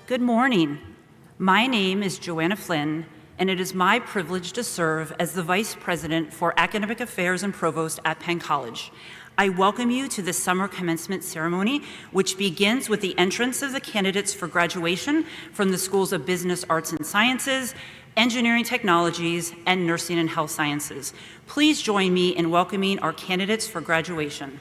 Good morning. My name is Joanna Flynn, and it is my privilege to serve as the Vice President for Academic Affairs and Provost at Penn College. I welcome you to the summer commencement ceremony, which begins with the entrance of the candidates for graduation from the Schools of Business, Arts and Sciences, Engineering Technologies, and Nursing and Health Sciences. Please join me in welcoming our candidates for graduation.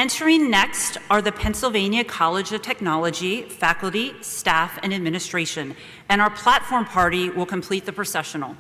Entering next are the Pennsylvania College of Technology faculty, staff, and administration, and our platform party will complete the processional.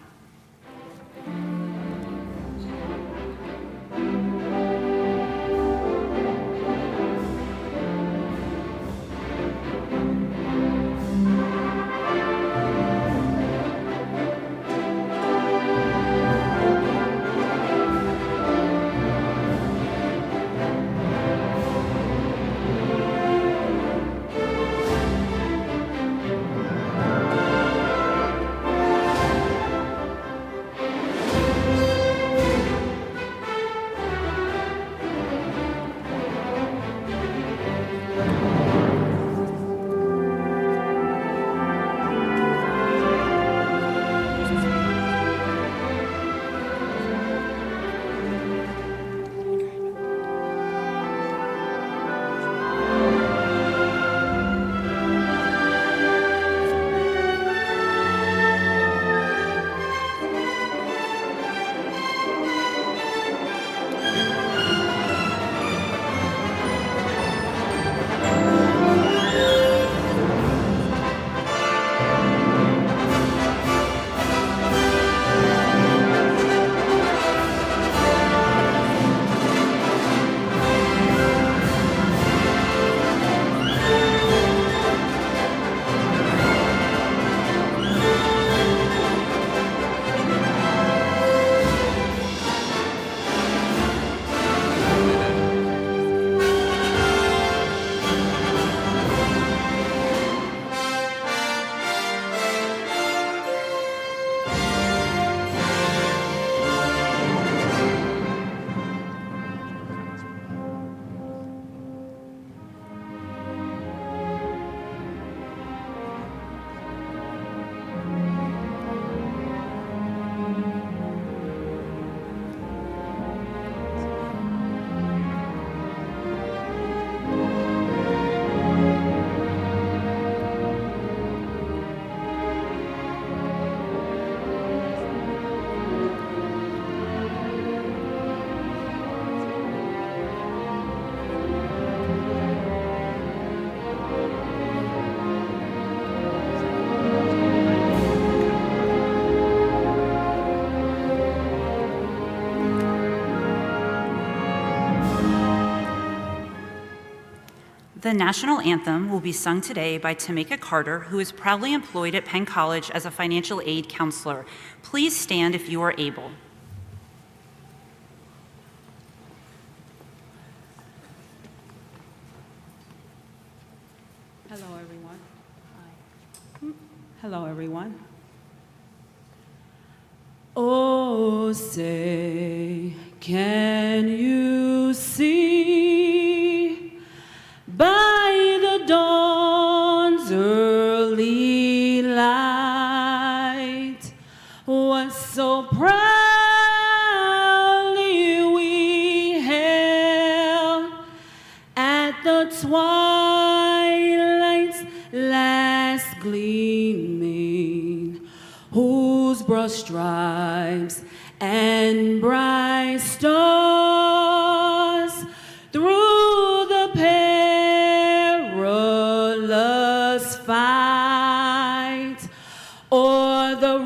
The national anthem will be sung today by Tameka Carter, who is proudly employed at Penn College as a financial aid counselor. Please stand if you are able. Hello, everyone. Hi. Hello, everyone. Oh, say, can you see by the dawn's early light what so proudly we hailed at the twilight's last gleaming, whose broad stripes and bright stars through the perilous fight o'er the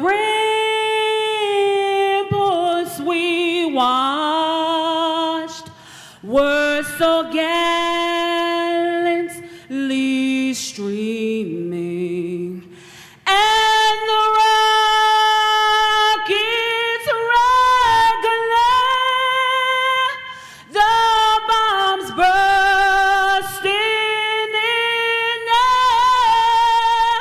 ramparts we watched were so gallantly streaming, and the rockets regular, the bombs bursting in air,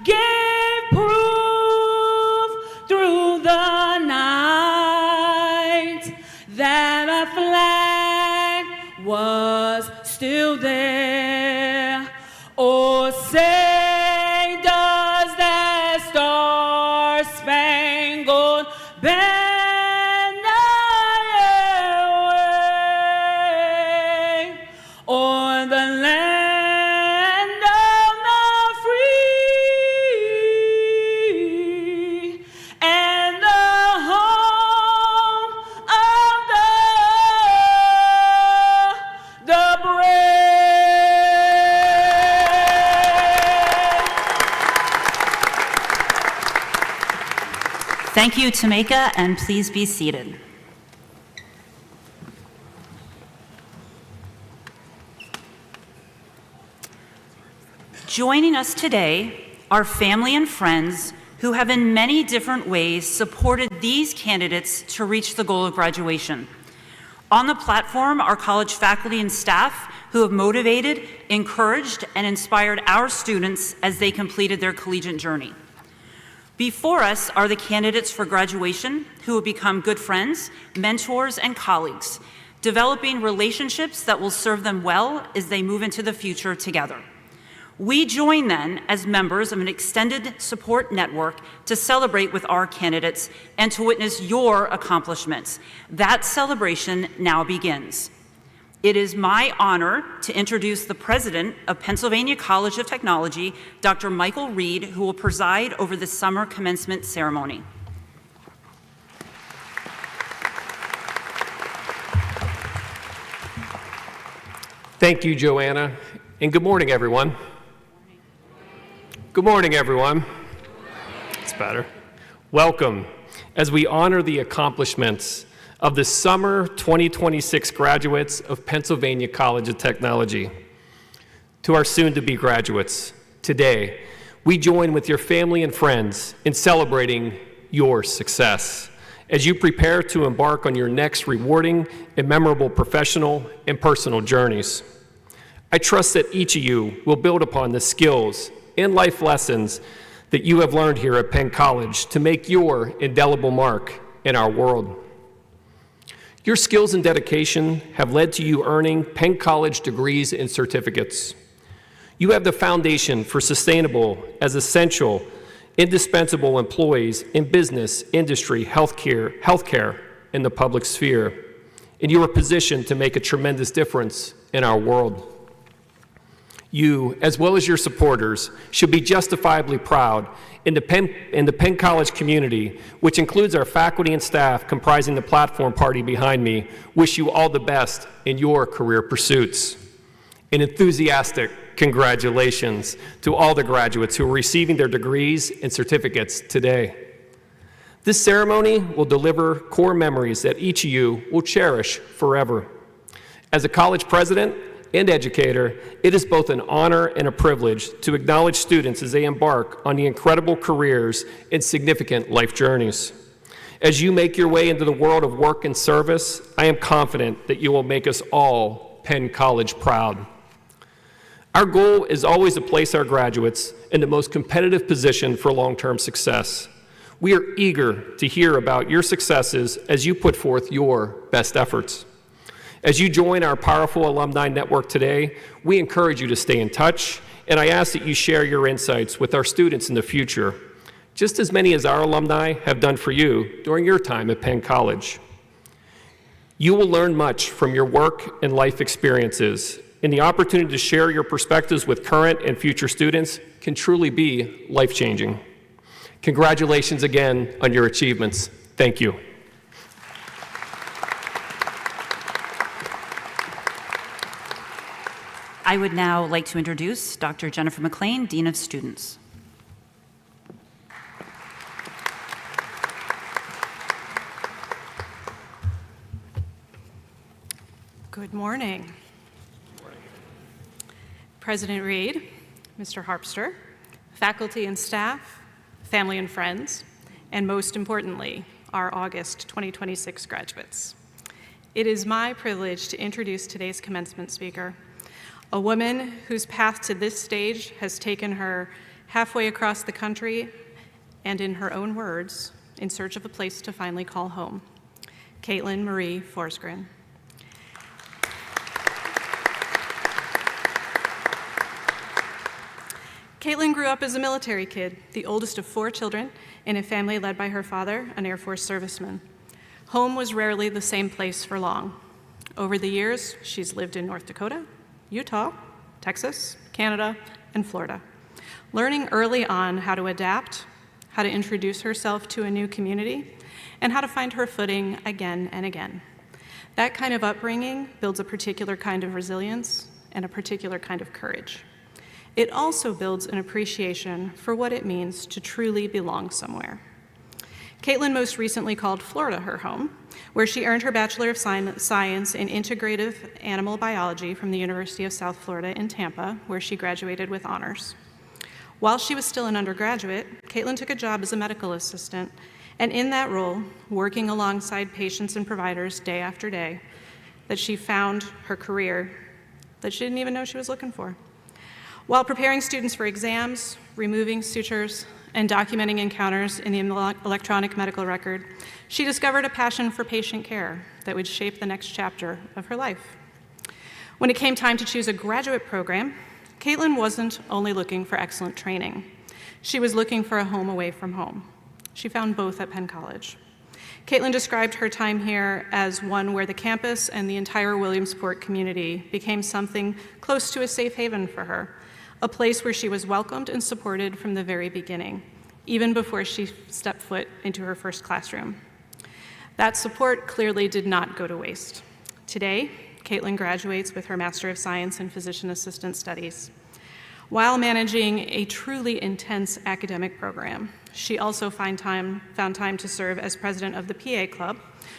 gave proof through the night that our flag was still there. Oh, say does that star-spangled banner wave o'er the land of the free and the home of the brave. Thank you, Tameka, and please be seated. Joining us today are family and friends who have in many different ways supported these candidates to reach the goal of graduation. On the platform are college faculty and staff who have motivated, encouraged, and inspired our students as they completed their collegiate journey. Before us are the candidates for graduation who have become good friends, mentors, and colleagues, developing relationships that will serve them well as they move into the future together. We join then as members of an extended support network to celebrate with our candidates and to witness your accomplishments. That celebration now begins. It is my honor to introduce the president of Pennsylvania College of Technology, Dr. Michael Reed, who will preside over the summer commencement ceremony. Thank you, Joanna, and good morning, everyone. Good morning, everyone. It's better. Welcome as we honor the accomplishments of the summer 2026 graduates of Pennsylvania College of Technology. To our soon-to-be graduates, today, we join with your family and friends in celebrating your success as you prepare to embark on your next rewarding and memorable professional and personal journeys. I trust that each of you will build upon the skills and life lessons that you have learned here at Penn College to make your indelible mark in our world. Your skills and dedication have led to you earning Penn College degrees and certificates. You have the foundation for sustainable as essential, indispensable employees in business, industry, healthcare, and the public sphere. And you are positioned to make a tremendous difference in our world. You, as well as your supporters, should be justifiably proud in the Penn College community, which includes our faculty and staff comprising the platform party behind me, wish you all the best in your career pursuits. An enthusiastic congratulations to all the graduates who are receiving their degrees and certificates today. This ceremony will deliver core memories that each of you will cherish forever. As a college president, and educator, it is both an honor and a privilege to acknowledge students as they embark on the incredible careers and significant life journeys. As you make your way into the world of work and service, I am confident that you will make us all Penn College proud. Our goal is always to place our graduates in the most competitive position for long-term success. We are eager to hear about your successes as you put forth your best efforts. As you join our powerful alumni network today, we encourage you to stay in touch, and I ask that you share your insights with our students in the future, just as many as our alumni have done for you during your time at Penn College. You will learn much from your work and life experiences, and the opportunity to share your perspectives with current and future students can truly be life-changing. Congratulations again on your achievements. Thank you. I would now like to introduce Dr. Jennifer McLean, Dean of Students. Good morning. President Reed, Mr. Harpster, faculty and staff, family and friends, and most importantly, our August 2026 graduates. It is my privilege to introduce today's commencement speaker, a woman whose path to this stage has taken her halfway across the country and, in her own words, in search of a place to finally call home, Caitlin Marie Forsgren. Caitlin grew up as a military kid, the oldest of 4 children, in a family led by her father, an Air Force serviceman. Home was rarely the same place for long. Over the years, she's lived in North Dakota, Utah, Texas, Canada, and Florida, learning early on how to adapt, how to introduce herself to a new community, and how to find her footing again and again. That kind of upbringing builds a particular kind of resilience and a particular kind of courage. It also builds an appreciation for what it means to truly belong somewhere. Caitlin most recently called Florida her home, where she earned her Bachelor of Science in Integrative Animal Biology from the University of South Florida in Tampa, where she graduated with honors. While she was still an undergraduate, Caitlin took a job as a medical assistant, and in that role, working alongside patients and providers day after day, that she found her career that she didn't even know she was looking for. While preparing students for exams, removing sutures, and documenting encounters in the electronic medical record, she discovered a passion for patient care that would shape the next chapter of her life. When it came time to choose a graduate program, Caitlin wasn't only looking for excellent training. She was looking for a home away from home. She found both at Penn College. Caitlin described her time here as one where the campus and the entire Williamsport community became something close to a safe haven for her, a place where she was welcomed and supported from the very beginning, even before she stepped foot into her first classroom. That support clearly did not go to waste. Today, Caitlin graduates with her Master of Science in Physician Assistant Studies. While managing a truly intense academic program, she also found time to serve as president of the PA Club,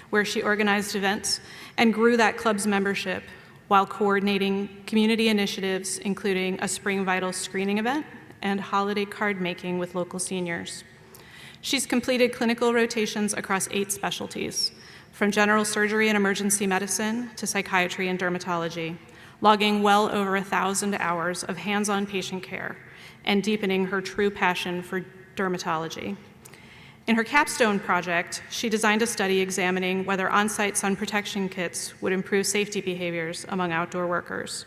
where she organized events and grew that club's membership while coordinating community initiatives, including a Spring Vital screening event and holiday card making with local seniors. She's completed clinical rotations across 8 specialties, from general surgery and emergency medicine to psychiatry and dermatology, logging well over 1,000 hours of hands-on patient care and deepening her true passion for dermatology. In her capstone project, she designed a study examining whether on-site sun protection kits would improve safety behaviors among outdoor workers.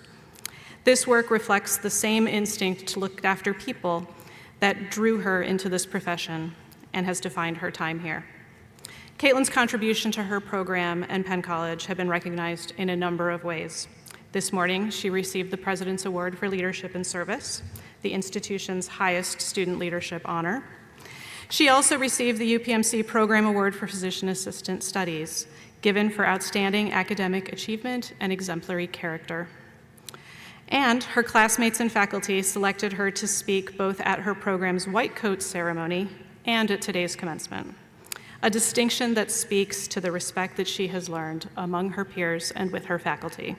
This work reflects the same instinct to look after people that drew her into this profession and has defined her time here. Caitlin's contribution to her program and Penn College have been recognized in a number of ways. This morning, she received the President's Award for Leadership and Service, the institution's highest student leadership honor. She also received the UPMC Program Award for Physician Assistant Studies, given for outstanding academic achievement and exemplary character. And her classmates and faculty selected her to speak both at her program's White Coat ceremony and at today's commencement, a distinction that speaks to the respect that she has learned among her peers and with her faculty.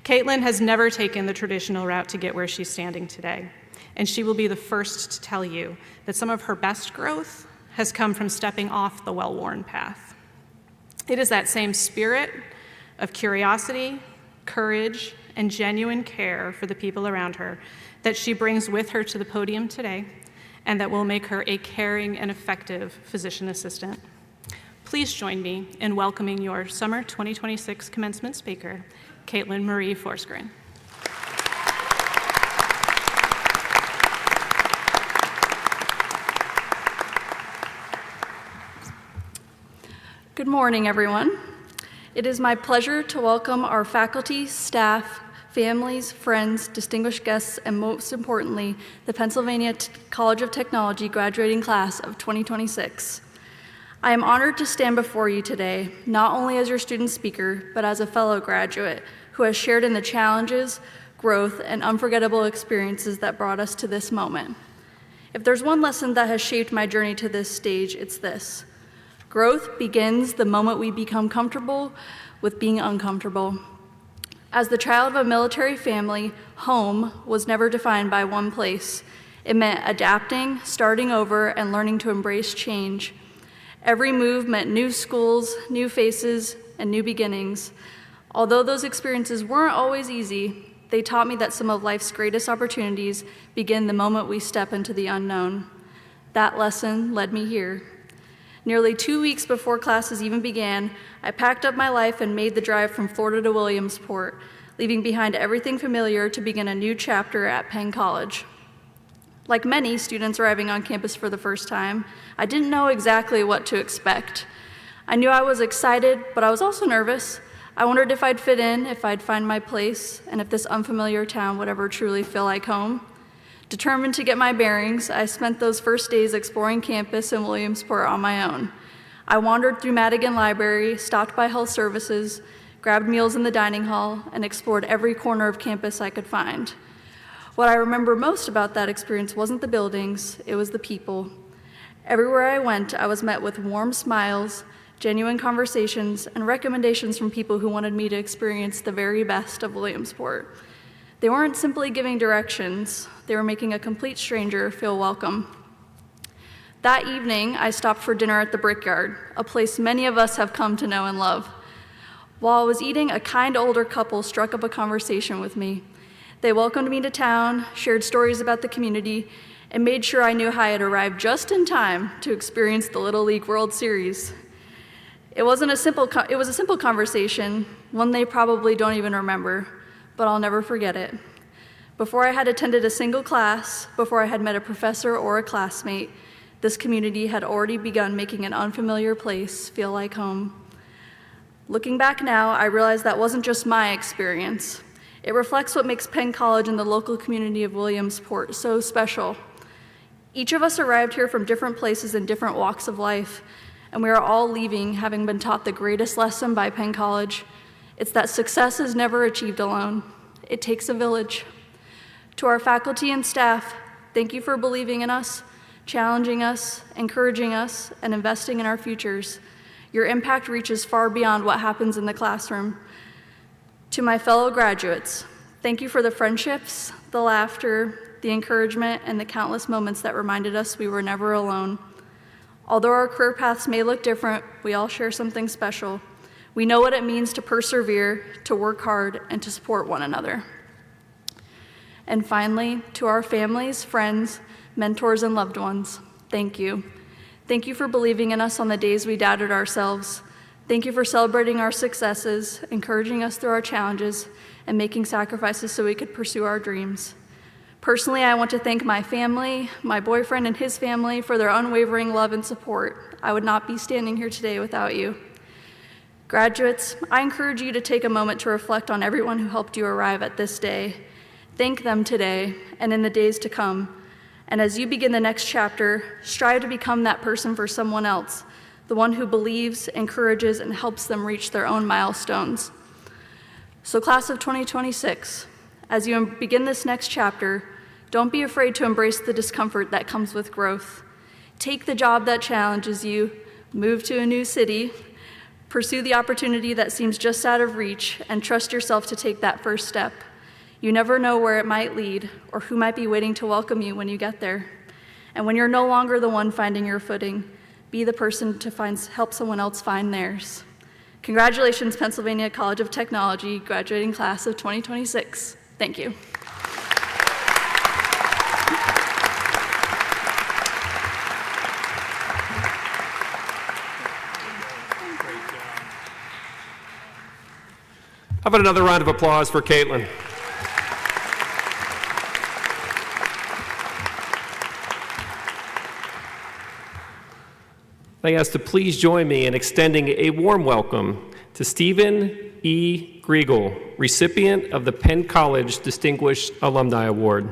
Caitlin has never taken the traditional route to get where she's standing today, and she will be the first to tell you that some of her best growth has come from stepping off the well-worn path. It is that same spirit of curiosity, courage, and genuine care for the people around her that she brings with her to the podium today, and that will make her a caring and effective physician assistant. Please join me in welcoming your Summer 2026 commencement speaker, Caitlin Marie Forsgren. Good morning, everyone. It is my pleasure to welcome our faculty, staff, families, friends, distinguished guests, and most importantly, the Pennsylvania College of Technology graduating class of 2026. I am honored to stand before you today, not only as your student speaker, but as a fellow graduate who has shared in the challenges, growth, and unforgettable experiences that brought us to this moment. If there's one lesson that has shaped my journey to this stage, it's this. Growth begins the moment we become comfortable with being uncomfortable. As the child of a military family, home was never defined by one place. It meant adapting, starting over, and learning to embrace change. Every move meant new schools, new faces, and new beginnings. Although those experiences weren't always easy, they taught me that some of life's greatest opportunities begin the moment we step into the unknown. That lesson led me here. Nearly 2 weeks before classes even began, I packed up my life and made the drive from Florida to Williamsport, leaving behind everything familiar to begin a new chapter at Penn College. Like many students arriving on campus for the first time, I didn't know exactly what to expect. I knew I was excited, but I was also nervous. I wondered if I'd fit in, if I'd find my place, and if this unfamiliar town would ever truly feel like home. Determined to get my bearings, I spent those first days exploring campus in Williamsport on my own. I wandered through Madigan Library, stopped by health services, grabbed meals in the dining hall, and explored every corner of campus I could find. What I remember most about that experience wasn't the buildings, it was the people. Everywhere I went, I was met with warm smiles, genuine conversations, and recommendations from people who wanted me to experience the very best of Williamsport. They weren't simply giving directions, they were making a complete stranger feel welcome. That evening, I stopped for dinner at the Brickyard, a place many of us have come to know and love. While I was eating, a kind older couple struck up a conversation with me. They welcomed me to town, shared stories about the community, and made sure I knew how I had arrived just in time to experience the Little League World Series. It was a simple conversation, one they probably don't even remember, but I'll never forget it. Before I had attended a single class, before I had met a professor or a classmate, this community had already begun making an unfamiliar place feel like home. Looking back now, I realize that wasn't just my experience. It reflects what makes Penn College and the local community of Williamsport so special. Each of us arrived here from different places and different walks of life, and we are all leaving having been taught the greatest lesson by Penn College. It's that success is never achieved alone. It takes a village. To our faculty and staff, thank you for believing in us, challenging us, encouraging us, and investing in our futures. Your impact reaches far beyond what happens in the classroom. To my fellow graduates, thank you for the friendships, the laughter, the encouragement, and the countless moments that reminded us we were never alone. Although our career paths may look different, we all share something special. We know what it means to persevere, to work hard, and to support one another. And finally, to our families, friends, mentors, and loved ones, thank you. Thank you for believing in us on the days we doubted ourselves. Thank you for celebrating our successes, encouraging us through our challenges, and making sacrifices so we could pursue our dreams. Personally, I want to thank my family, my boyfriend and his family for their unwavering love and support. I would not be standing here today without you. Graduates, I encourage you to take a moment to reflect on everyone who helped you arrive at this day. Thank them today and in the days to come. And as you begin the next chapter, strive to become that person for someone else, the one who believes, encourages, and helps them reach their own milestones. So class of 2026, as you begin this next chapter, don't be afraid to embrace the discomfort that comes with growth. Take the job that challenges you, move to a new city, Pursue the opportunity that seems just out of reach and trust yourself to take that first step. You never know where it might lead or who might be waiting to welcome you when you get there. And when you're no longer the one finding your footing, be the person to help someone else find theirs. Congratulations, Pennsylvania College of Technology, graduating class of 2026. Thank you. How about another round of applause for Caitlin? I ask to please join me in extending a warm welcome to Stephen E. Griegel, recipient of the Penn College Distinguished Alumni Award.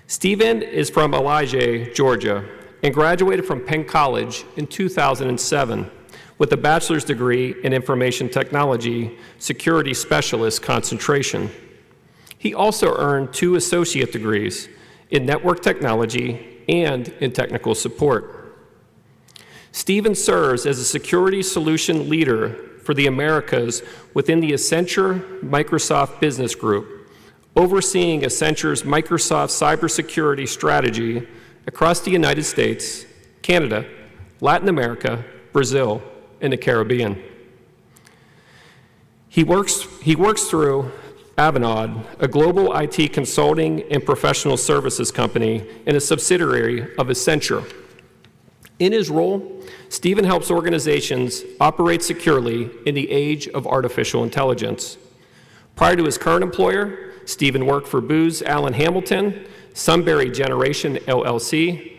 Stephen is from Elijah, Georgia, and graduated from Penn College in 2007 with a bachelor's degree in information technology, security specialist concentration. He also earned 2 associate degrees in network technology and in technical support. Stephen serves as a security solution leader for the Americas within the Accenture Microsoft Business Group, overseeing Accenture's Microsoft cybersecurity strategy across the United States, Canada, Latin America, Brazil, and the Caribbean. He works through Avanade, a global IT consulting and professional services company and a subsidiary of Accenture. In his role, Stephen helps organizations operate securely in the age of artificial intelligence. Prior to his current employer, Stephen worked for Booz Allen Hamilton, Sunbury Generation LLC,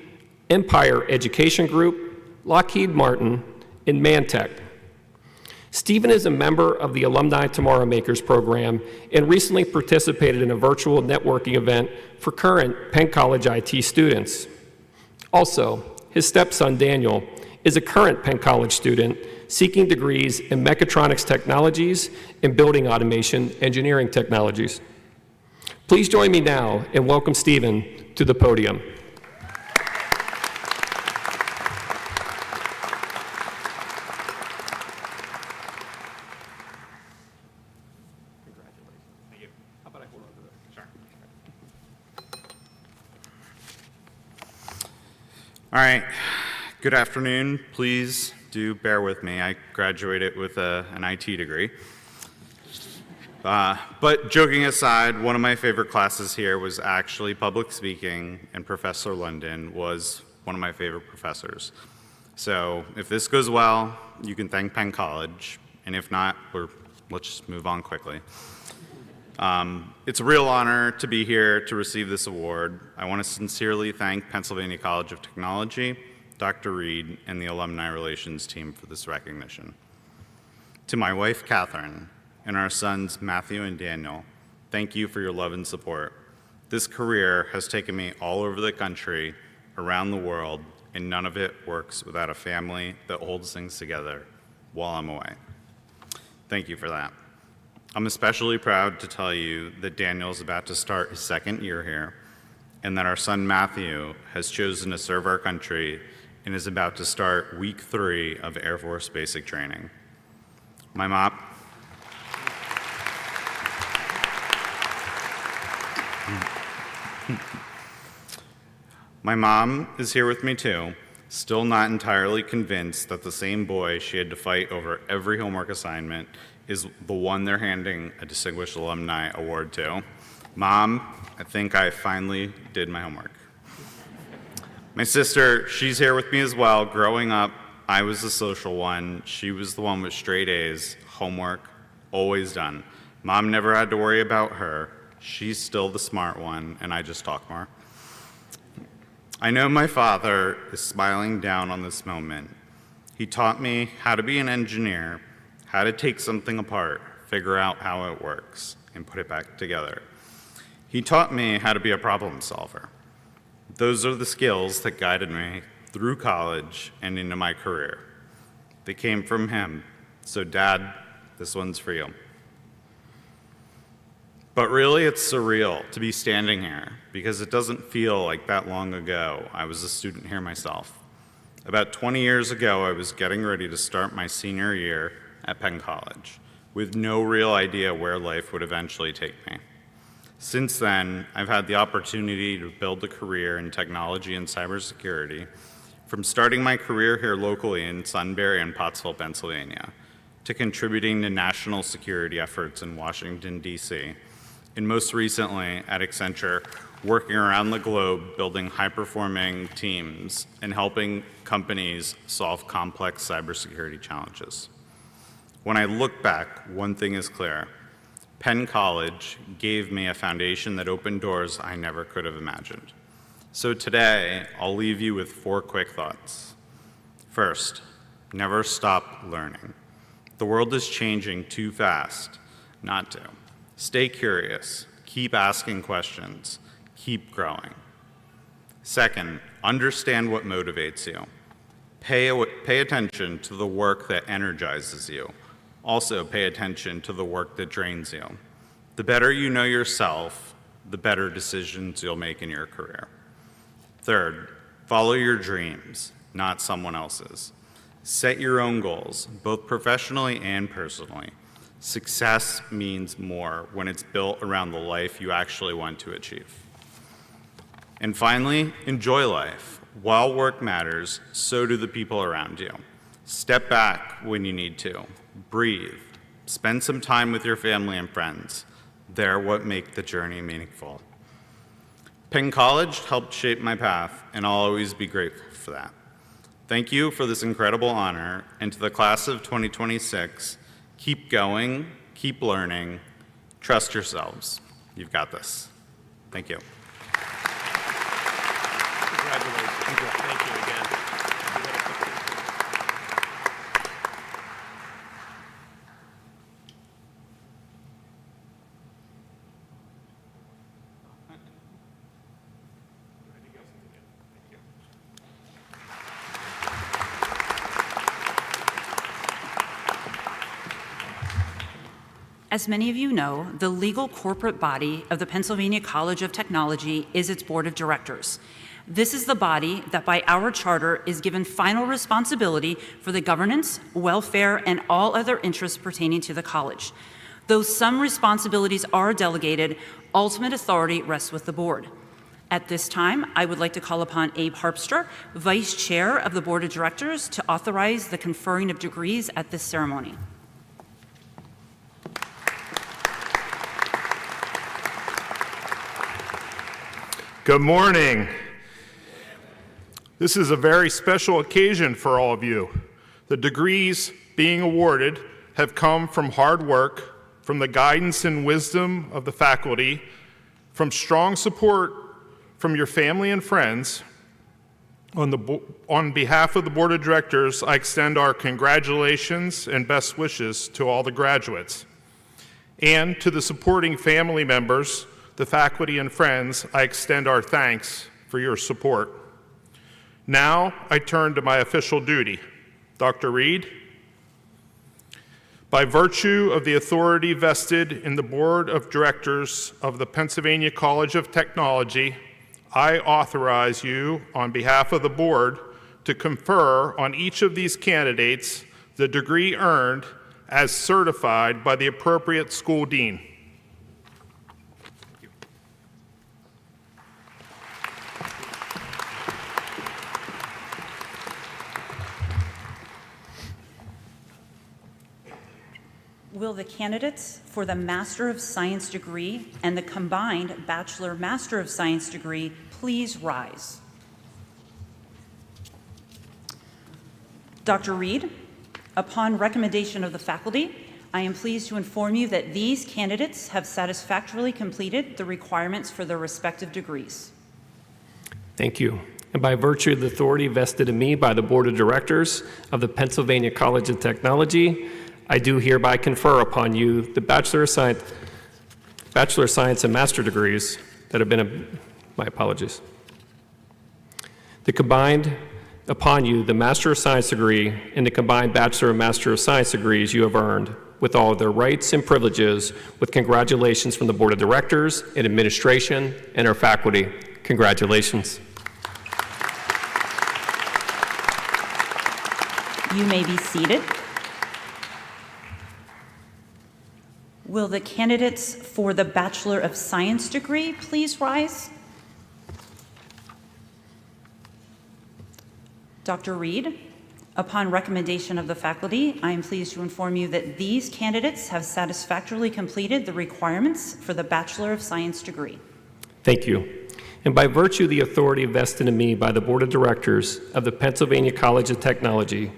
Empire Education Group, Lockheed Martin, and Mantech. Stephen is a member of the Alumni Tomorrow Makers program and recently participated in a virtual networking event for current Penn College IT students. Also, his stepson, Daniel, is a current Penn College student seeking degrees in mechatronics technologies and building automation engineering technologies. Please join me now and welcome Stephen to the podium. All right, good afternoon. Please do bear with me. I graduated with an IT degree. But joking aside, one of my favorite classes here was actually public speaking, and Professor London was one of my favorite professors. So if this goes well, you can thank Penn College, and if not, let's just move on quickly. It's a real honor to be here to receive this award. I want to sincerely thank Pennsylvania College of Technology, Dr. Reed, and the Alumni Relations team for this recognition. To my wife, Catherine, and our sons, Matthew and Daniel, thank you for your love and support. This career has taken me all over the country, around the world, and none of it works without a family that holds things together while I'm away. Thank you for that. I'm especially proud to tell you that Daniel's about to start his second year here, and that our son Matthew has chosen to serve our country and is about to start week 3 of Air Force basic training. My mom is here with me too, still not entirely convinced that the same boy she had to fight over every homework assignment is the one they're handing a Distinguished Alumni Award to. Mom, I think I finally did my homework. My sister, she's here with me as well. Growing up, I was the social one. She was the one with straight A's, homework, always done. Mom never had to worry about her. She's still the smart one, and I just talk more. I know my father is smiling down on this moment. He taught me how to be an engineer, how to take something apart, figure out how it works, and put it back together. He taught me how to be a problem solver. Those are the skills that guided me through college and into my career. They came from him. So Dad, this one's for you. But really, it's surreal to be standing here because it doesn't feel like that long ago I was a student here myself. About 20 years ago, I was getting ready to start my senior year at Penn College, with no real idea where life would eventually take me. Since then, I've had the opportunity to build a career in technology and cybersecurity, from starting my career here locally in Sunbury and Pottsville, Pennsylvania, to contributing to national security efforts in Washington, D.C., and most recently at Accenture, working around the globe building high-performing teams and helping companies solve complex cybersecurity challenges. When I look back, one thing is clear. Penn College gave me a foundation that opened doors I never could have imagined. So today, I'll leave you with 4 quick thoughts. First, never stop learning. The world is changing too fast not to. Stay curious, keep asking questions, keep growing. Second, understand what motivates you. Pay attention to the work that energizes you. Also, pay attention to the work that drains you. The better you know yourself, the better decisions you'll make in your career. Third, follow your dreams, not someone else's. Set your own goals, both professionally and personally. Success means more when it's built around the life you actually want to achieve. And finally, enjoy life. While work matters, so do the people around you. Step back when you need to. Breathe. Spend some time with your family and friends. They're what make the journey meaningful. Penn College helped shape my path, and I'll always be grateful for that. Thank you for this incredible honor, and to the class of 2026, keep going, keep learning, trust yourselves. You've got this. Thank you. Congratulations. Thank you again. As many of you know, the legal corporate body of the Pennsylvania College of Technology is its board of directors. This is the body that by our charter is given final responsibility for the governance, welfare, and all other interests pertaining to the college. Though some responsibilities are delegated, ultimate authority rests with the board. At this time, I would like to call upon Abe Harpster, Vice Chair of the Board of Directors, to authorize the conferring of degrees at this ceremony. Good morning. This is a very special occasion for all of you. The degrees being awarded have come from hard work, from the guidance and wisdom of the faculty, from strong support from your family and friends. On behalf of the Board of Directors, I extend our congratulations and best wishes to all the graduates. And to the supporting family members, the faculty and friends, I extend our thanks for your support. Now I turn to my official duty. Dr. Reed, by virtue of the authority vested in the Board of Directors of the Pennsylvania College of Technology, I authorize you, on behalf of the board, to confer on each of these candidates the degree earned as certified by the appropriate school dean. Will the candidates for the Master of Science degree and the combined Bachelor Master of Science degree please rise? Dr. Reed, upon recommendation of the faculty, I am pleased to inform you that these candidates have satisfactorily completed the requirements for their respective degrees. Thank you. And by virtue of the authority vested in me by the Board of Directors of the Pennsylvania College of Technology, I do hereby confer upon you the Bachelor of Science and Master degrees that have been, my apologies. The combined upon you the Master of Science degree and the combined Bachelor and Master of Science degrees you have earned with all of their rights and privileges, with congratulations from the Board of Directors and administration and our faculty. Congratulations. You may be seated. Will the candidates for the Bachelor of Science degree please rise? Dr. Reed, upon recommendation of the faculty, I am pleased to inform you that these candidates have satisfactorily completed the requirements for the Bachelor of Science degree. Thank you. And by virtue of the authority vested in me by the Board of Directors of the Pennsylvania College of Technology,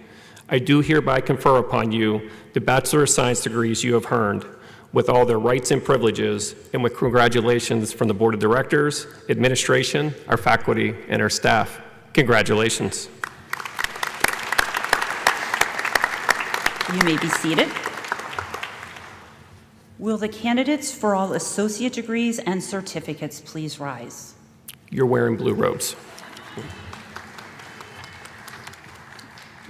I do hereby confer upon you the Bachelor of Science degrees you have earned, with all their rights and privileges, and with congratulations from the Board of Directors, administration, our faculty, and our staff. Congratulations. You may be seated. Will the candidates for all associate degrees and certificates please rise? You're wearing blue robes.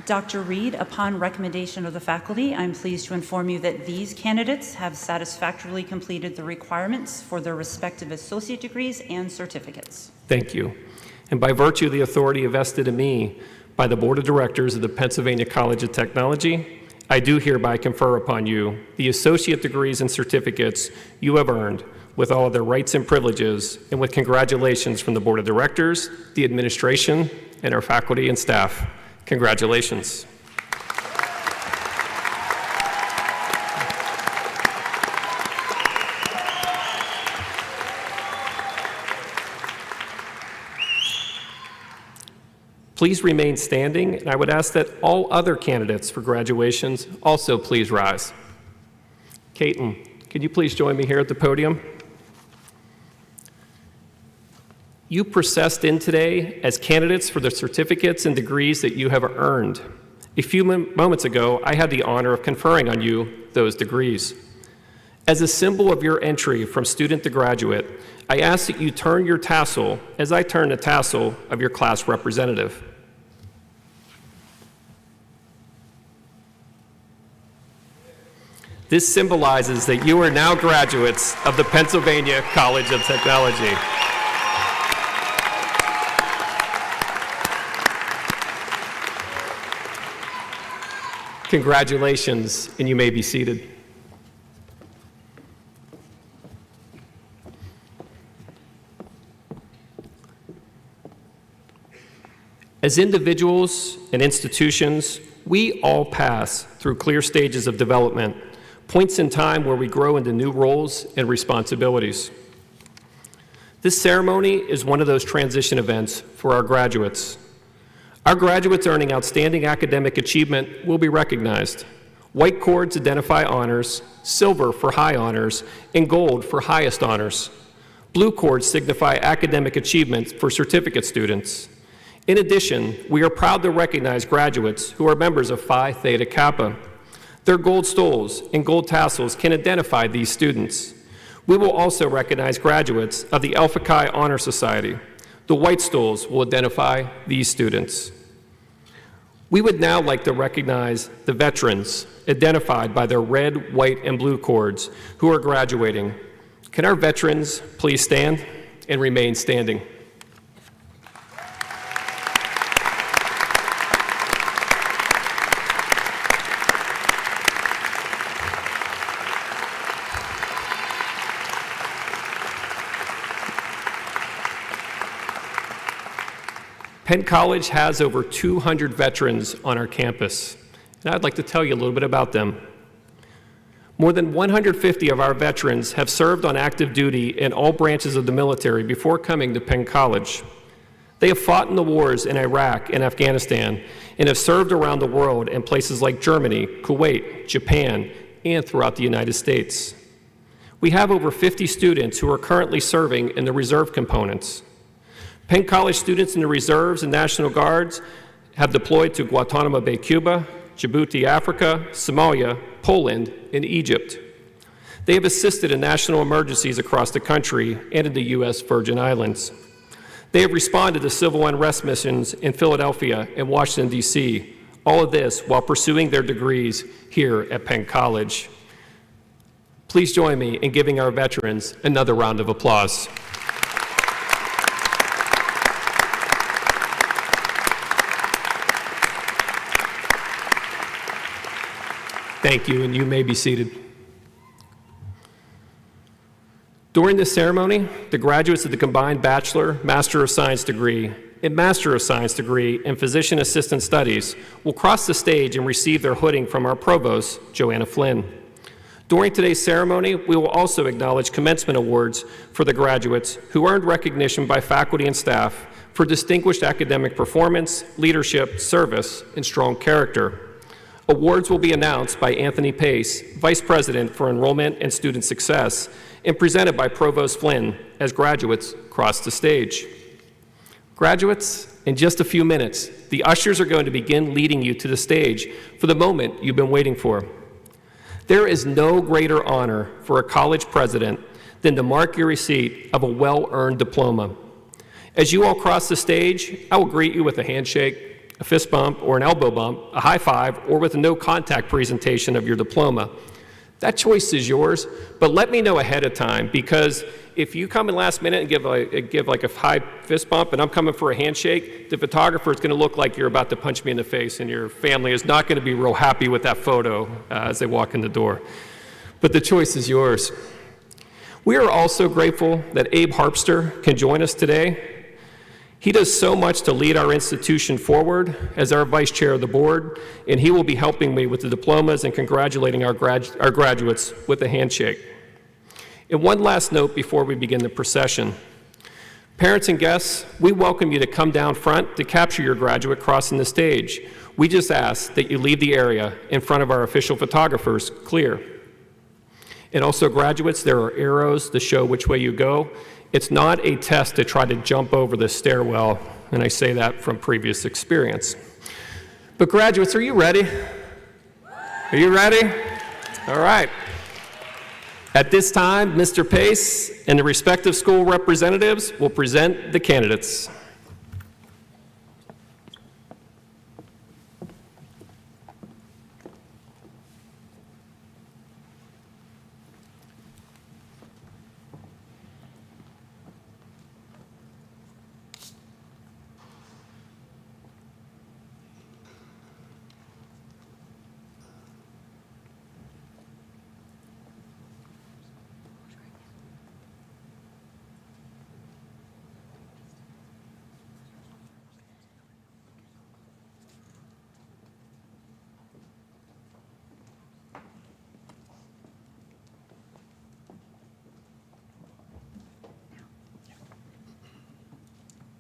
Dr. Reed, upon recommendation of the faculty, I'm pleased to inform you that these candidates have satisfactorily completed the requirements for their respective associate degrees and certificates. Thank you. And by virtue of the authority vested in me by the Board of Directors of the Pennsylvania College of Technology, I do hereby confer upon you the associate degrees and certificates you have earned, with all of their rights and privileges, and with congratulations from the Board of Directors, the administration, and our faculty and staff. Congratulations. Please remain standing, and I would ask that all other candidates for graduations also please rise. Caitlin, could you please join me here at the podium? You processed in today as candidates for the certificates and degrees that you have earned. A few moments ago, I had the honor of conferring on you those degrees. As a symbol of your entry from student to graduate, I ask that you turn your tassel as I turn the tassel of your class representative. This symbolizes that you are now graduates of the Pennsylvania College of Technology. Congratulations, and you may be seated. As individuals and institutions, we all pass through clear stages of development, points in time where we grow into new roles and responsibilities. This ceremony is one of those transition events for our graduates. Our graduates earning outstanding academic achievement will be recognized. White cords identify honors, silver for high honors, and gold for highest honors. Blue cords signify academic achievement for certificate students. In addition, we are proud to recognize graduates who are members of Phi Theta Kappa. Their gold stoles and gold tassels can identify these students. We will also recognize graduates of the Alpha Chi Honor Society. The white stoles will identify these students. We would now like to recognize the veterans identified by their red, white, and blue cords who are graduating. Can our veterans please stand and remain standing? Penn College has over 200 veterans on our campus, and I'd like to tell you a little bit about them. More than 150 of our veterans have served on active duty in all branches of the military before coming to Penn College. They have fought in the wars in Iraq and Afghanistan and have served around the world in places like Germany, Kuwait, Japan, and throughout the United States. We have over 50 students who are currently serving in the reserve components. Penn College students in the reserves and National Guards have deployed to Guantanamo Bay, Cuba, Djibouti, Africa, Somalia, Poland, and Egypt. They have assisted in national emergencies across the country and in the U.S. Virgin Islands. They have responded to civil unrest missions in Philadelphia and Washington, D.C., all of this while pursuing their degrees here at Penn College. Please join me in giving our veterans another round of applause. Thank you, and you may be seated. During this ceremony, the graduates of the combined Bachelor, Master of Science degree, and Master of Science degree in Physician Assistant Studies will cross the stage and receive their hooding from our Provost, Joanna Flynn. During today's ceremony, we will also acknowledge commencement awards for the graduates who earned recognition by faculty and staff for distinguished academic performance, leadership, service, and strong character. Awards will be announced by Anthony Pace, Vice President for Enrollment and Student Success, and presented by Provost Flynn as graduates cross the stage. Graduates, in just a few minutes, the ushers are going to begin leading you to the stage for the moment you've been waiting for. There is no greater honor for a college president than to mark your receipt of a well-earned diploma. As you all cross the stage, I will greet you with a handshake, a fist bump, or an elbow bump, a high five, or with a no-contact presentation of your diploma. That choice is yours, but let me know ahead of time, because if you come in last minute and give like a high fist bump and I'm coming for a handshake, the photographer is going to look like you're about to punch me in the face, and your family is not going to be real happy with that photo as they walk in the door. But the choice is yours. We are also grateful that Abe Harpster can join us today. He does so much to lead our institution forward as our vice chair of the board, and he will be helping me with the diplomas and congratulating our graduates with a handshake. And one last note before we begin the procession. Parents and guests, we welcome you to come down front to capture your graduate crossing the stage. We just ask that you leave the area in front of our official photographers clear. And also graduates, there are arrows to show which way you go. It's not a test to try to jump over the stairwell, and I say that from previous experience. But graduates, are you ready? Are you ready? All right. At this time, Mr. Pace and the respective school representatives will present the candidates.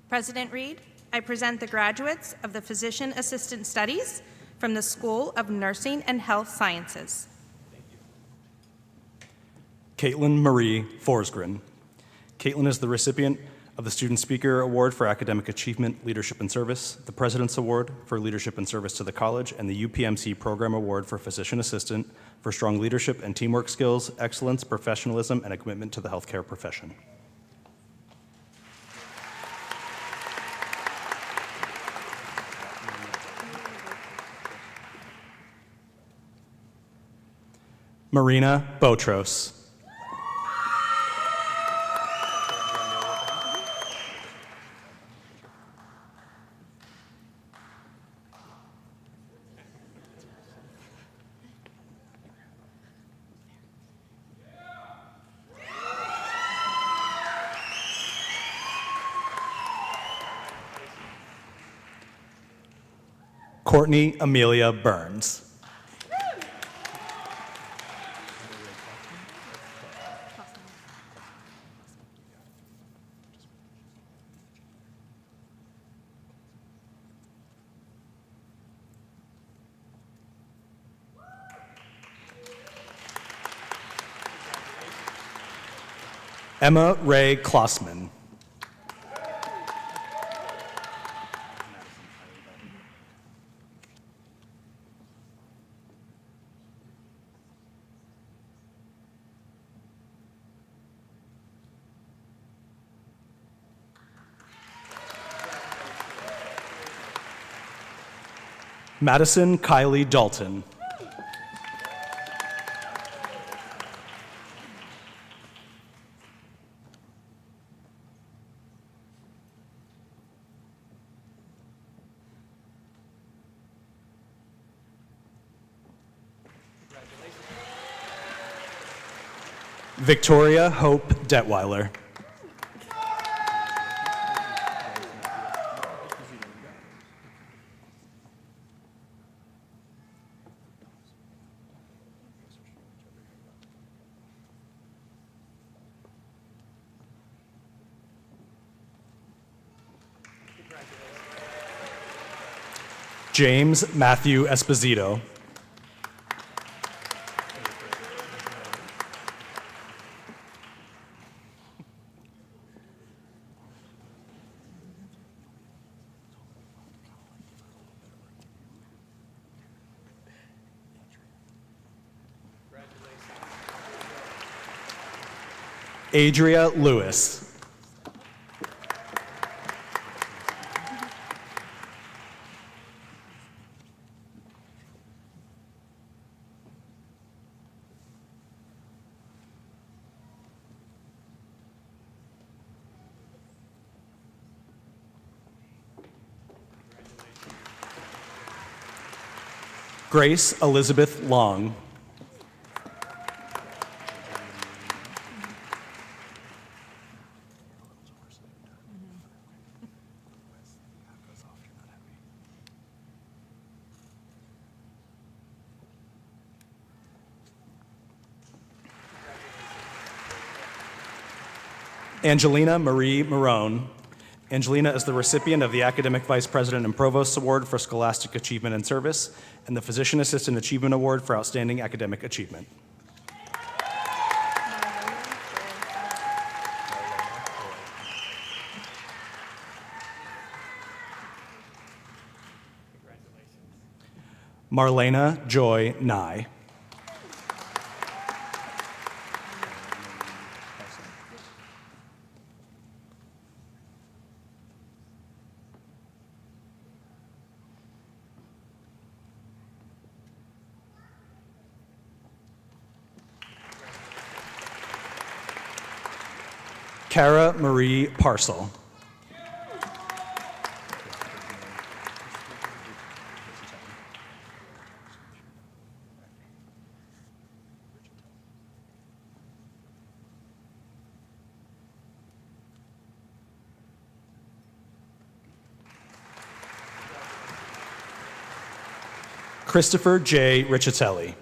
President Reed, I present the graduates of the Physician Assistant Studies from the School of Nursing and Health Sciences. Caitlin Marie Forsgren. Caitlin is the recipient of the Student Speaker Award for Academic Achievement, Leadership, and Service, the President's Award for Leadership and Service to the College, and the UPMC Program Award for Physician Assistant for strong leadership and teamwork skills, excellence, professionalism, and a commitment to the healthcare profession. Marina Botros. Courtney Amelia Burns. Emma Ray Klossman. Madison Kylie Dalton. Victoria Hope Detweiler. James Matthew Esposito. Adria Lewis. Grace Elizabeth Long. Angelina Marie Marone. Angelina is the recipient of the Academic Vice President and Provost Award for Scholastic Achievement and Service and the Physician Assistant Achievement Award for Outstanding Academic Achievement. Marlena Joy Nye. Cara Marie Parcel. Christopher J. Riccitelli.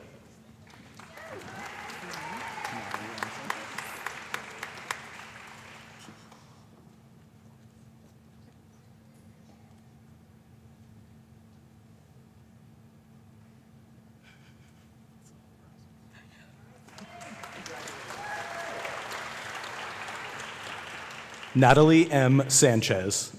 Natalie M. Sanchez.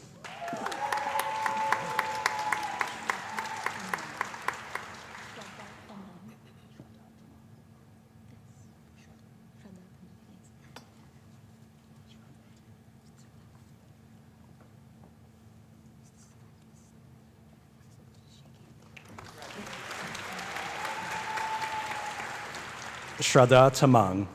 Shraddha Tamang.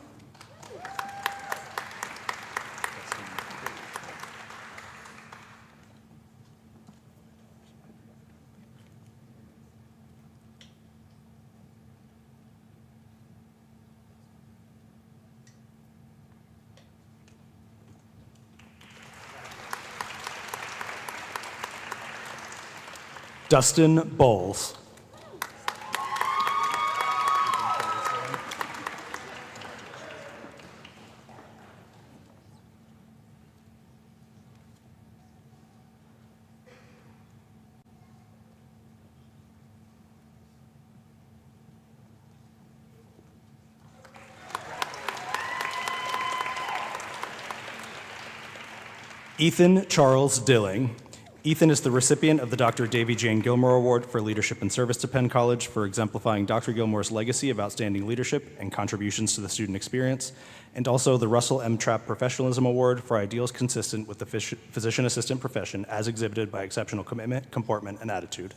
Dustin Bowles. Ethan Charles Dilling. Ethan is the recipient of the Dr. Davy Jane Gilmore Award for Leadership and Service to Penn College for exemplifying Dr. Gilmore's legacy of outstanding leadership and contributions to the student experience, and also the Russell M. Trapp Professionalism Award for ideals consistent with the physician assistant profession as exhibited by exceptional commitment, comportment, and attitude.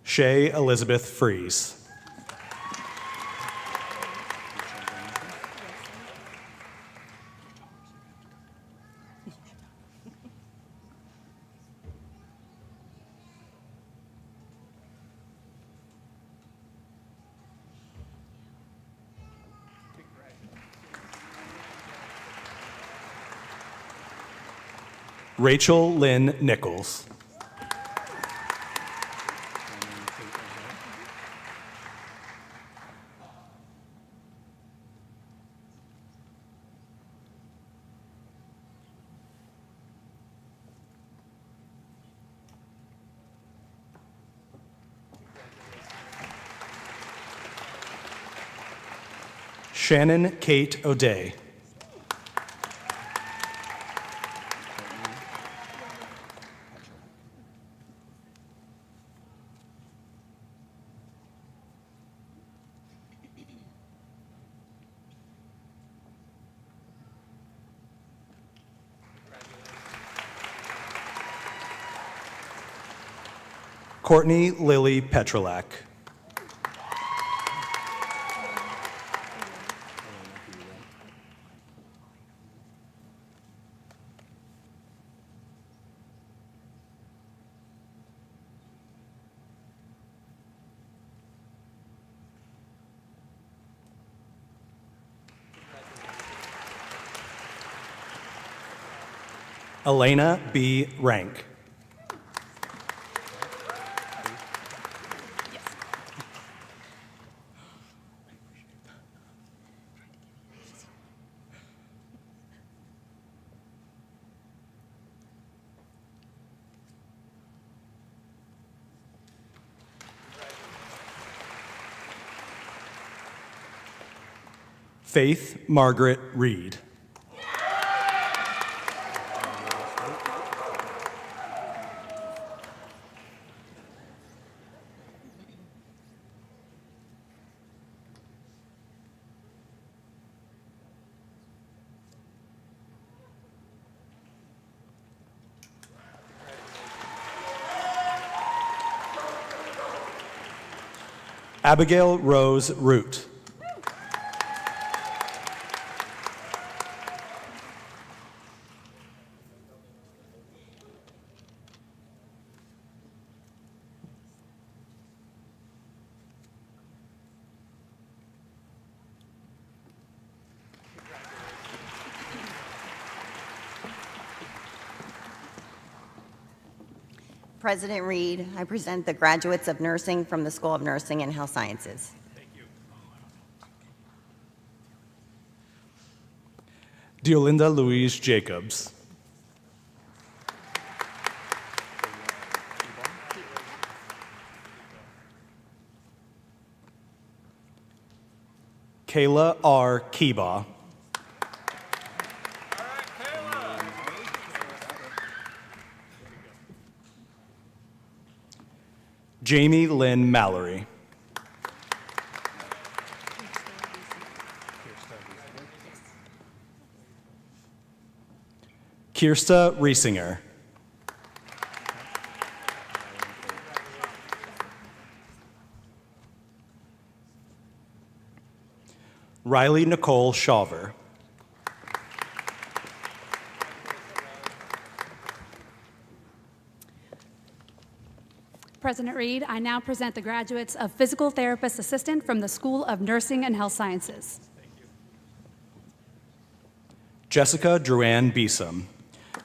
Shay Elizabeth Fries. Rachel Lynn Nichols. Shannon Kate O'Day. Courtney Lily Petrolak. Elena B. Rank. Faith Margaret Reed. Abigail Rose Root. President Reed, I present the graduates of nursing from the School of Nursing and Health Sciences. Deolinda Louise Jacobs. Kayla R. Keebaugh. Jamie Lynn Mallory. Kirsta Riesinger. Riley Nicole Shawver. President Reed, I now present the graduates of Physical Therapist Assistant from the School of Nursing and Health Sciences. Jessica Druann Beesom.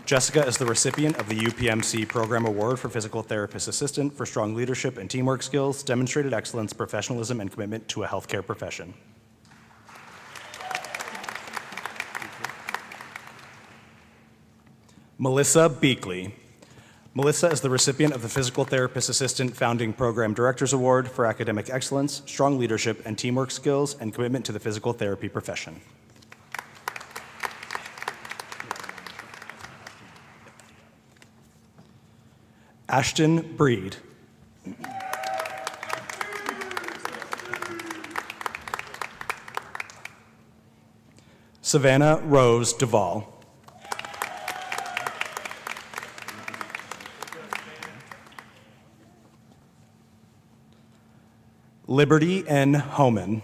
Jessica is the recipient of the UPMC Program Award for Physical Therapist Assistant for strong leadership and teamwork skills, demonstrated excellence, professionalism, and commitment to a healthcare profession. Melissa Beakley. Melissa is the recipient of the Physical Therapist Assistant Founding Program Directors Award for academic excellence, strong leadership and teamwork skills, and commitment to the physical therapy profession. Ashton Breed. Savannah Rose Duvall. Liberty N. Homan.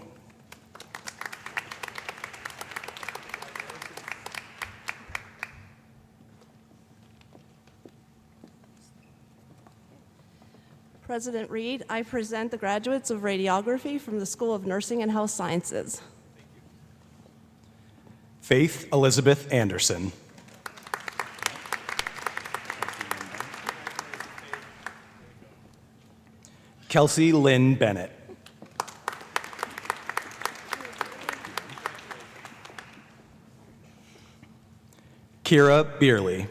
President Reed, I present the graduates of radiography from the School of Nursing and Health Sciences. Faith Elizabeth Anderson. Kelsey Lynn Bennett. Kira Beerley.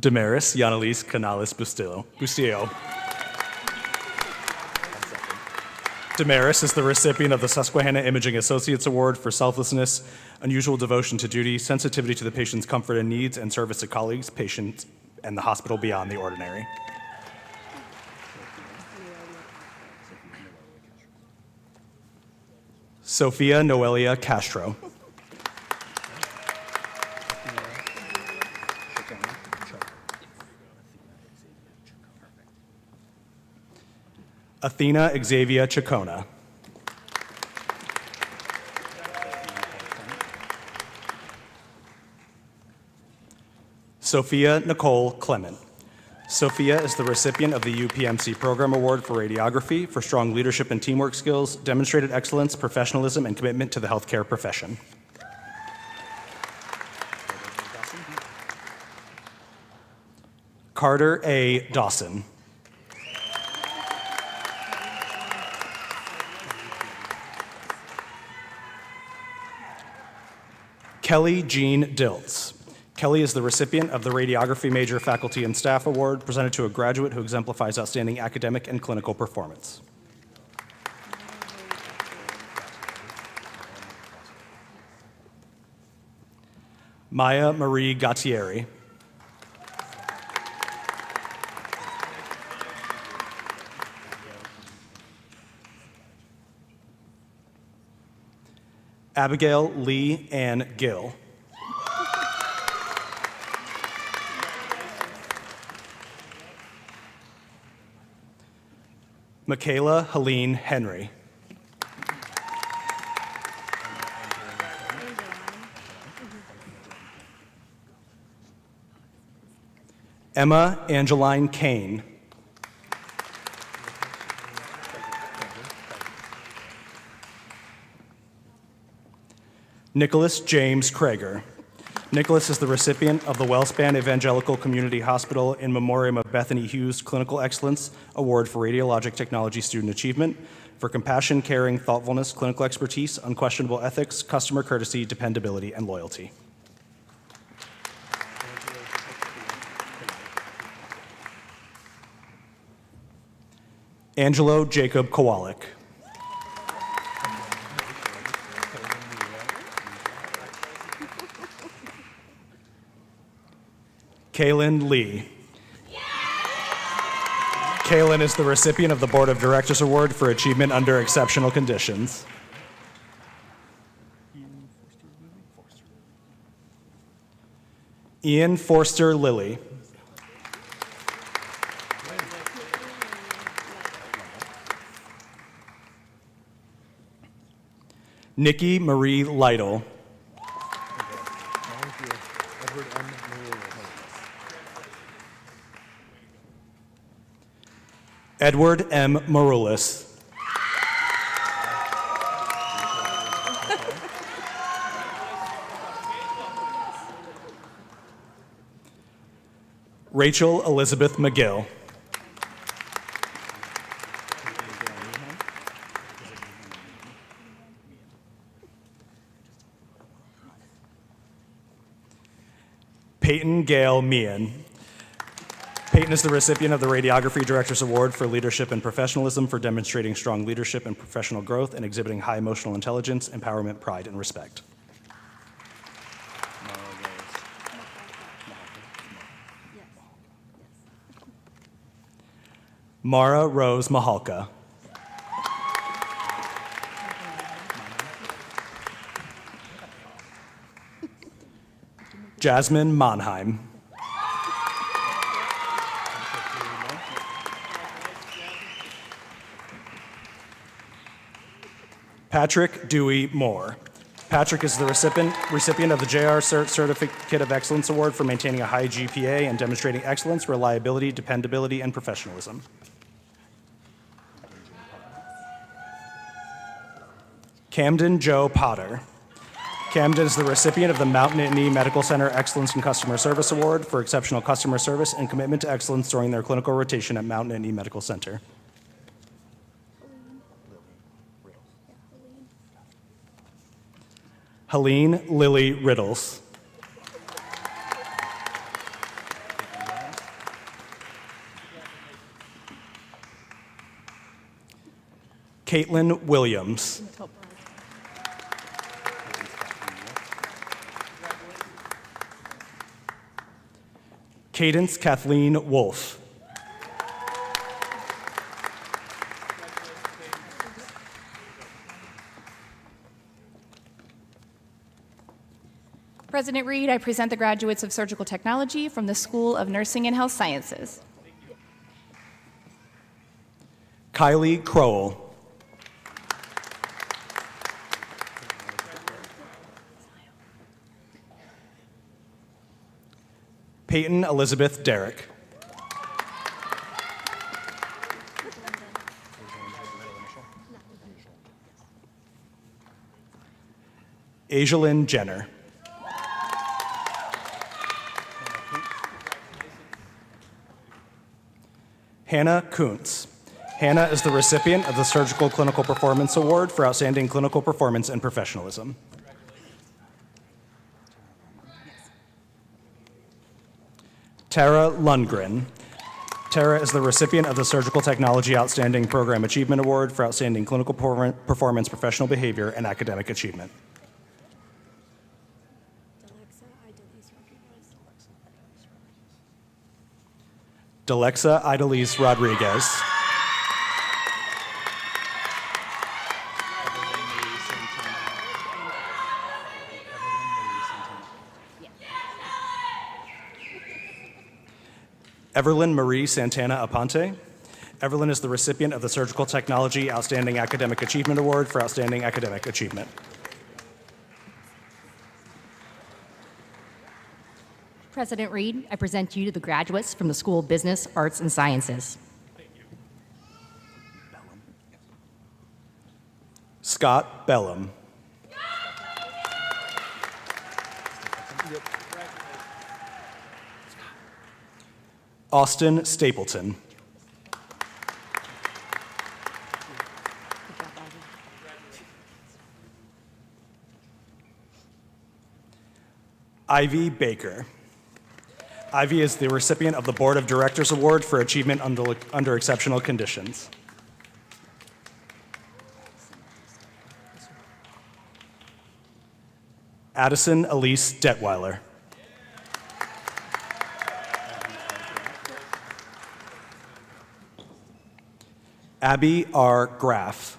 Damaris Yanalise Canales Bustillo. Damaris is the recipient of the Susquehanna Imaging Associates Award for selflessness, unusual devotion to duty, sensitivity to the patient's comfort and needs, and service to colleagues, patients, and the hospital beyond the ordinary. Sophia Noelia Castro. Athena Xavier Chacona. Sophia Nicole Clement. Sophia is the recipient of the UPMC Program Award for Radiography for strong leadership and teamwork skills, demonstrated excellence, professionalism, and commitment to the healthcare profession. Carter A. Dawson. Kelly Jean Diltz. Kelly is the recipient of the Radiography Major Faculty and Staff Award presented to a graduate who exemplifies outstanding academic and clinical performance. Maya Marie Gattieri. Abigail Lee Ann Gill. Michaela Helene Henry. Emma Angeline Kane. Nicholas James Krager. Nicholas is the recipient of the Wellspan Evangelical Community Hospital in memoriam of Bethany Hughes Clinical Excellence Award for Radiologic Technology Student Achievement for compassion, caring, thoughtfulness, clinical expertise, unquestionable ethics, customer courtesy, dependability, and loyalty. Angelo Jacob Kowalik. Kaylin Lee. Kaylin is the recipient of the Board of Directors Award for Achievement Under Exceptional Conditions. Ian Forster Lilly. Nikki Marie Lytle. Edward M. Maroulis. Rachel Elizabeth McGill. Peyton Gale Meehan. Peyton is the recipient of the Radiography Directors Award for Leadership and Professionalism for demonstrating strong leadership and professional growth and exhibiting high emotional intelligence, empowerment, pride, and respect. Mara Rose Mahalka. Jasmine Monheim. Patrick Dewey Moore. Patrick is the recipient of the JR Certificate of Excellence Award for maintaining a high GPA and demonstrating excellence, reliability, dependability, and professionalism. Camden Joe Potter. Camden is the recipient of the Mount Nittany Medical Center Excellence in Customer Service Award for exceptional customer service and commitment to excellence during their clinical rotation at Mount Nittany Medical Center. Helene Lily Riddles. Caitlin Williams. Cadence Kathleen Wolf. President Reed, I present the graduates of Surgical Technology from the School of Nursing and Health Sciences. Kylie Crowell. Peyton Elizabeth Derrick. Ajalyn Jenner. Hannah Kuntz. Hannah is the recipient of the Surgical Clinical Performance Award for outstanding clinical performance and professionalism. Tara Lundgren. Tara is the recipient of the Surgical Technology Outstanding Program Achievement Award for outstanding clinical performance, professional behavior, and academic achievement. Delexa Idalise Rodriguez. Everlyn Marie Santana Aponte. Everlyn is the recipient of the Surgical Technology Outstanding Academic Achievement Award for outstanding academic achievement. President Reed, I present you to the graduates from the School of Business, Arts, and Sciences. Scott Bellum. Austin Stapleton. Ivy Baker. Ivy is the recipient of the Board of Directors Award for achievement under exceptional conditions. Addison Elise Detweiler. Abby R. Graff.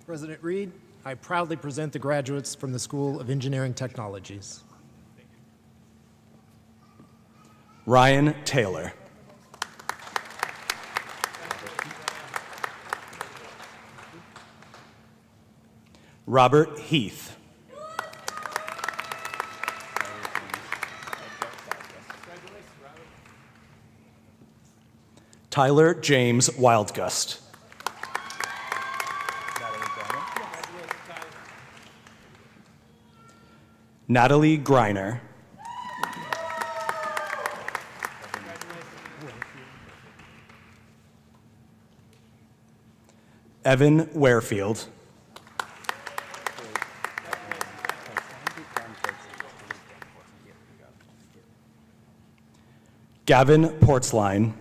President Reed, I proudly present the graduates from the School of Engineering Technologies. Ryan Taylor. Robert Heath. Tyler James Wildgust. Natalie Greiner. Evan Warefield. Gavin Portsline.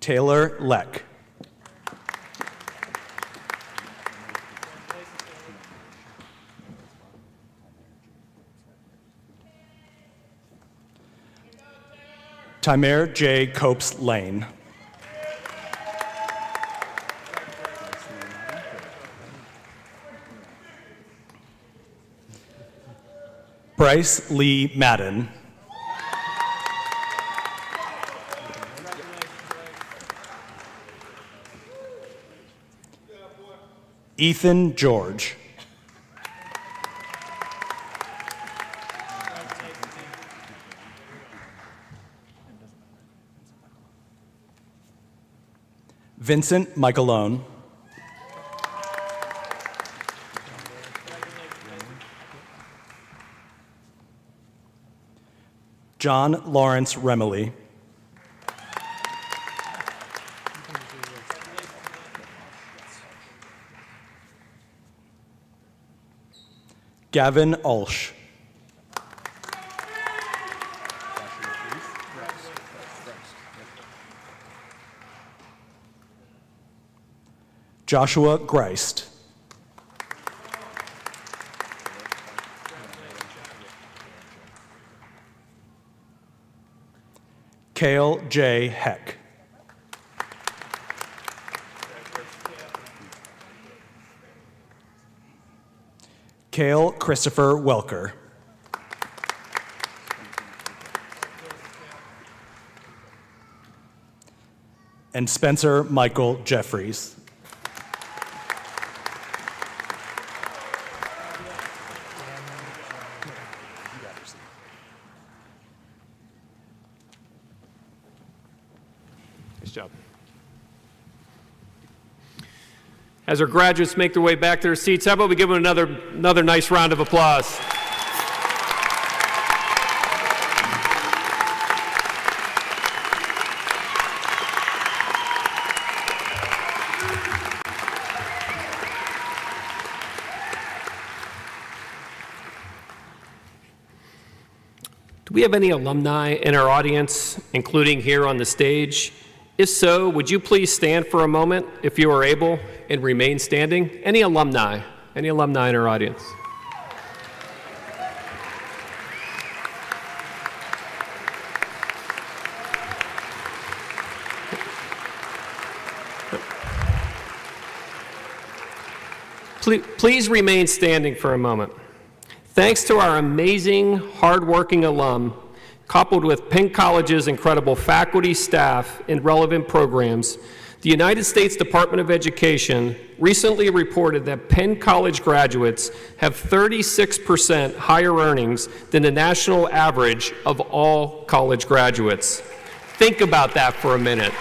Taylor Leck. Tymer J. Copes Lane. Bryce Lee Madden. Ethan George. Vincent Michaelone. John Lawrence Remily. Gavin Ulsh. Joshua Greist. Cale J. Heck. Cale Christopher Welker. And Spencer Michael Jeffries. Nice job. As our graduates make their way back to their seats, how about we give them another nice round of applause? Do we have any alumni in our audience, including here on the stage? If so, would you please stand for a moment, if you are able, and remain standing? Any alumni in our audience? Please remain standing for a moment. Thanks to our amazing, hardworking alum, coupled with Penn College's incredible faculty, staff, and relevant programs, the United States Department of Education recently reported that Penn College graduates have 36% higher earnings than the national average of all college graduates. Think about that for a minute.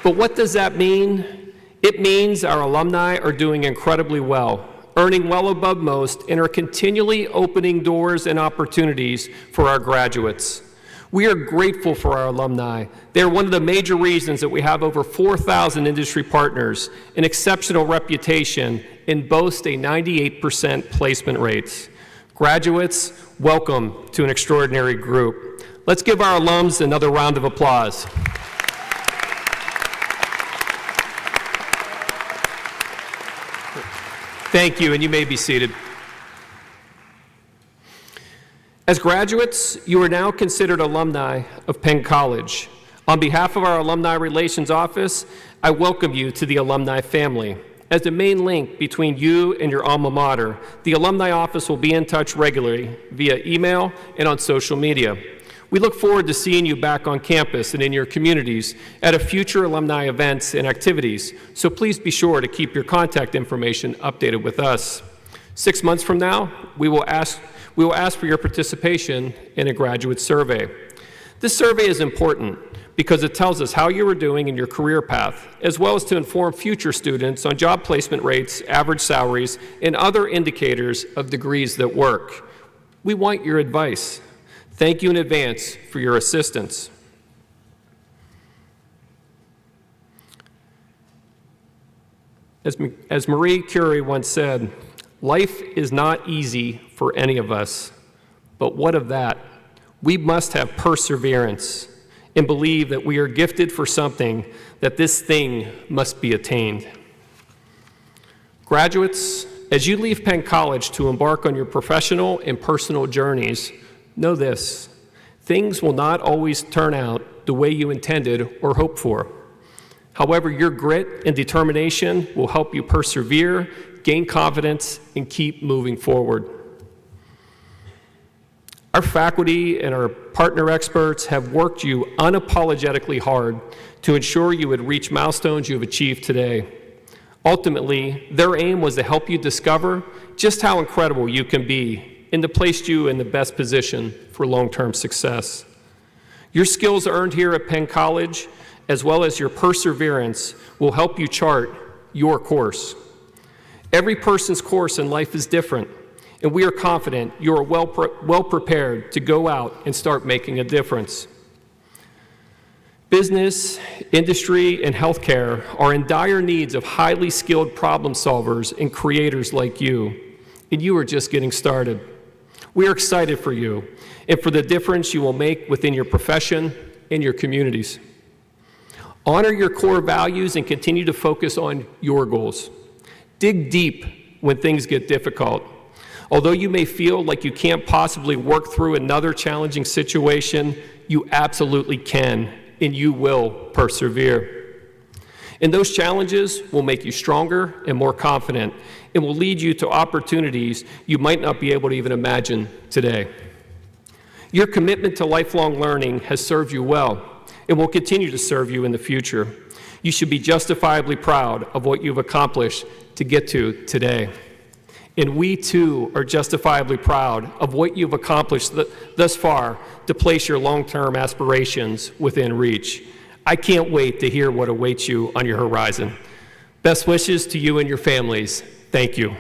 But what does that mean? It means our alumni are doing incredibly well, earning well above most, and are continually opening doors and opportunities for our graduates. We are grateful for our alumni. They are one of the major reasons that we have over 4,000 industry partners, an exceptional reputation, and boast a 98% placement rates. Graduates, welcome to an extraordinary group. Let's give our alums another round of applause. Thank you, and you may be seated. As graduates, you are now considered alumni of Penn College. On behalf of our Alumni Relations Office, I welcome you to the alumni family. As the main link between you and your alma mater, the Alumni Office will be in touch regularly via email and on social media. We look forward to seeing you back on campus and in your communities at a future alumni events and activities, so please be sure to keep your contact information updated with us. 6 months from now, we will ask for your participation in a graduate survey. This survey is important because it tells us how you are doing in your career path, as well as to inform future students on job placement rates, average salaries, and other indicators of degrees that work. We want your advice. Thank you in advance for your assistance. As Marie Curie once said, life is not easy for any of us, but what of that? We must have perseverance and believe that we are gifted for something, that this thing must be attained. Graduates, as you leave Penn College to embark on your professional and personal journeys, know this: things will not always turn out the way you intended or hoped for. However, your grit and determination will help you persevere, gain confidence, and keep moving forward. Our faculty and our partner experts have worked you unapologetically hard to ensure you would reach milestones you have achieved today. Ultimately, their aim was to help you discover just how incredible you can be and to place you in the best position for long-term success. Your skills earned here at Penn College, as well as your perseverance, will help you chart your course. Every person's course in life is different, and we are confident you are well prepared to go out and start making a difference. Business, industry, and healthcare are in dire needs of highly skilled problem solvers and creators like you, and you are just getting started. We are excited for you and for the difference you will make within your profession and your communities. Honor your core values and continue to focus on your goals. Dig deep when things get difficult. Although you may feel like you can't possibly work through another challenging situation, you absolutely can, and you will persevere. And those challenges will make you stronger and more confident, and will lead you to opportunities you might not be able to even imagine today. Your commitment to lifelong learning has served you well and will continue to serve you in the future. You should be justifiably proud of what you've accomplished to get to today. And we too are justifiably proud of what you've accomplished thus far to place your long-term aspirations within reach. I can't wait to hear what awaits you on your horizon. Best wishes to you and your families. Thank you.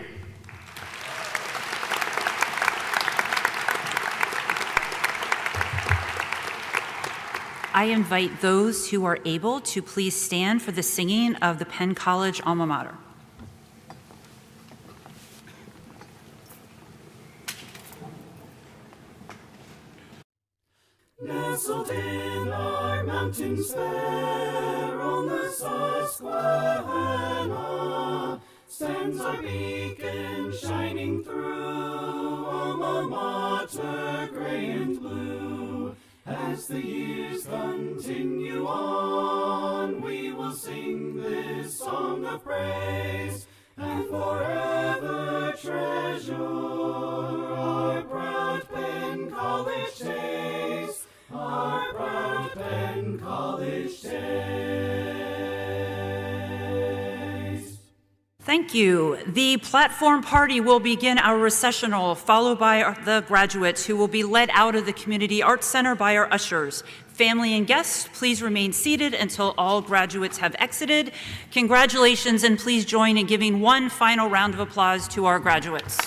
I invite those who are able to please stand for the singing of the Penn College alma mater. Nestled in our mountains fair on the Susquehanna stands our beacon shining through, alma mater gray and blue. As the years continue on, we will sing this song of praise and forever treasure our proud Penn College days. Our proud Penn College days. Thank you. The platform party will begin our recessional, followed by the graduates, who will be led out of the Community Arts Center by our ushers. Family and guests, please remain seated until all graduates have exited. Congratulations, and please join in giving one final round of applause to our graduates.